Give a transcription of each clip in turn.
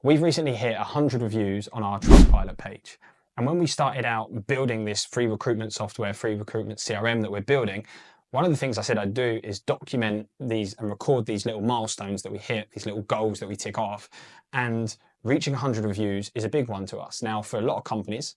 We've recently hit 100 reviews on our Trustpilot page. And when we started out building this free recruitment software, free recruitment CRM that we're building, one of the things I said I'd do is document these and record these little milestones that we hit, these little goals that we tick off. And reaching 100 reviews is a big one to us. Now, for a lot of companies,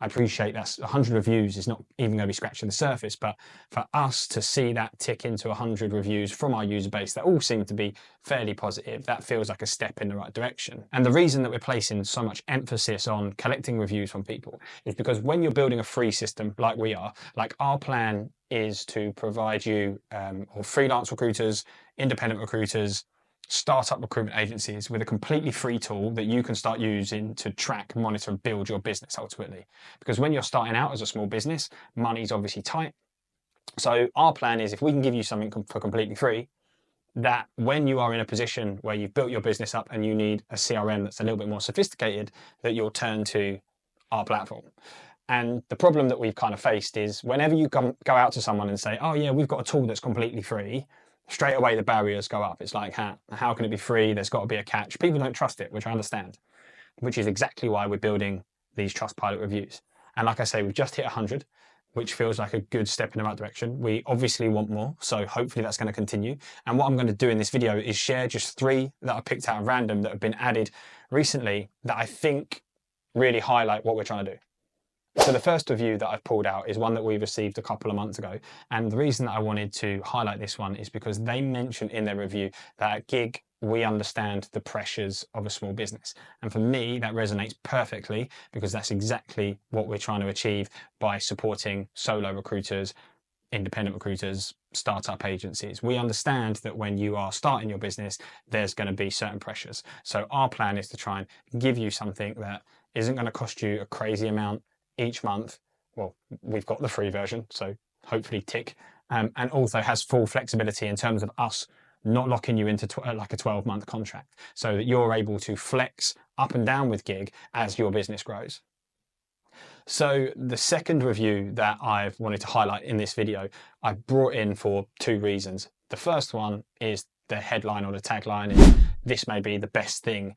I appreciate that 100 reviews is not even going to be scratching the surface, but for us to see that tick into 100 reviews from our user base that all seem to be fairly positive, that feels like a step in the right direction. And the reason that we're placing so much emphasis on collecting reviews from people is because when you're building a free system like we are, like our plan is to provide you or freelance recruiters, independent recruiters, startup recruitment agencies with a completely free tool that you can start using to track, monitor, and build your business ultimately. Because when you're starting out as a small business, money's obviously tight. So our plan is if we can give you something for completely free, that when you are in a position where you've built your business up and you need a CRM that's a little bit more sophisticated, that you'll turn to our platform. And the problem that we've kind of faced is whenever you go out to someone and say, oh yeah, we've got a tool that's completely free, straight away the barriers go up. It's like, how can it be free? There's got to be a catch. People don't trust it, which I understand, which is exactly why we're building these Trustpilot reviews. And like I say, we've just hit 100, which feels like a good step in the right direction. We obviously want more, so hopefully that's going to continue. And what I'm going to do in this video is share just 3 that I picked out at random that have been added recently that I think really highlight what we're trying to do. So the first review that I've pulled out is one that we received a couple of months ago. And the reason that I wanted to highlight this one is because they mentioned in their review that at Giig, we understand the pressures of a small business. And for me, that resonates perfectly because that's exactly what we're trying to achieve by supporting solo recruiters, independent recruiters, startup agencies. We understand that when you are starting your business, there's going to be certain pressures. So our plan is to try and give you something that isn't going to cost you a crazy amount each month. Well, we've got the free version, so hopefully tick, and also has full flexibility in terms of us not locking you into like a 12-month contract, so that you're able to flex up and down with Giig as your business grows. So the second review that I've wanted to highlight in this video, I brought in for 2 reasons. The first one is the headline or the tagline is, "This may be the best thing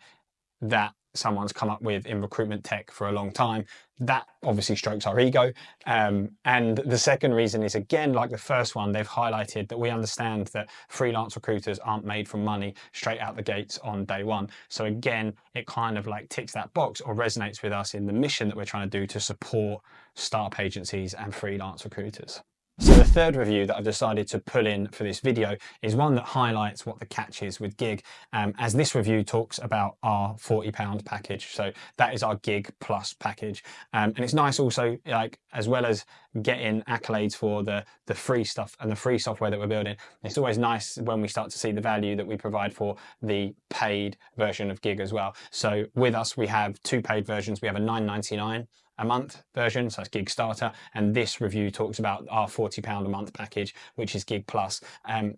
that someone's come up with in recruitment tech for a long time." That obviously strokes our ego. And the second reason is, again, like the first one, they've highlighted that we understand that freelance recruiters aren't made from money straight out the gates on day one. So again, it kind of like ticks that box or resonates with us in the mission that we're trying to do to support startup agencies and freelance recruiters. So the third review that I've decided to pull in for this video is one that highlights what the catch is with Giig, as this review talks about our £40 package. So that is our Giig Plus package. And it's nice also, like, as well as getting accolades for the free stuff and the free software that we're building, it's always nice when we start to see the value that we provide for the paid version of Giig as well. So with us, we have 2 paid versions. We have a £9.99 a month version, so that's Giig Starter, and this review talks about our £40 a month package, which is Giig Plus,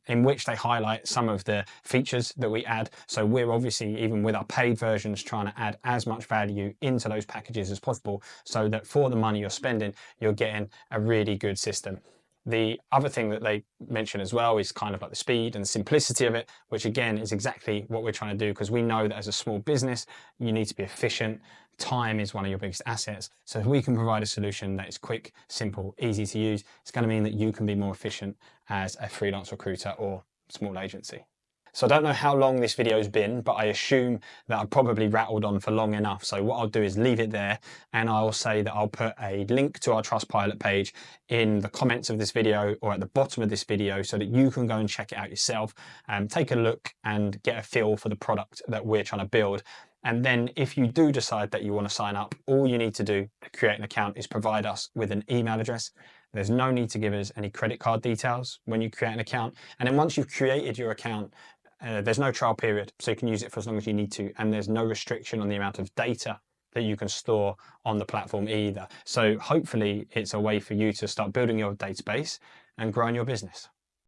in which they highlight some of the features that we add. So we're obviously, even with our paid versions, trying to add as much value into those packages as possible, so that for the money you're spending, you're getting a really good system. The other thing that they mention as well is kind of like the speed and simplicity of it, which again is exactly what we're trying to do, because we know that as a small business, you need to be efficient. Time is one of your biggest assets. So if we can provide a solution that is quick, simple, easy to use, it's going to mean that you can be more efficient as a freelance recruiter or small agency. So I don't know how long this video's been, but I assume that I've probably rattled on for long enough. So what I'll do is leave it there, and I'll say that I'll put a link to our Trustpilot page in the comments of this video or at the bottom of this video so that you can go and check it out yourself and take a look and get a feel for the product that we're trying to build. And then if you do decide that you want to sign up, all you need to do to create an account is provide us with an email address. There's no need to give us any credit card details when you create an account. And then once you've created your account, there's no trial period, so you can use it for as long as you need to. And there's no restriction on the amount of data that you can store on the platform either. So hopefully it's a way for you to start building your database and growing your business.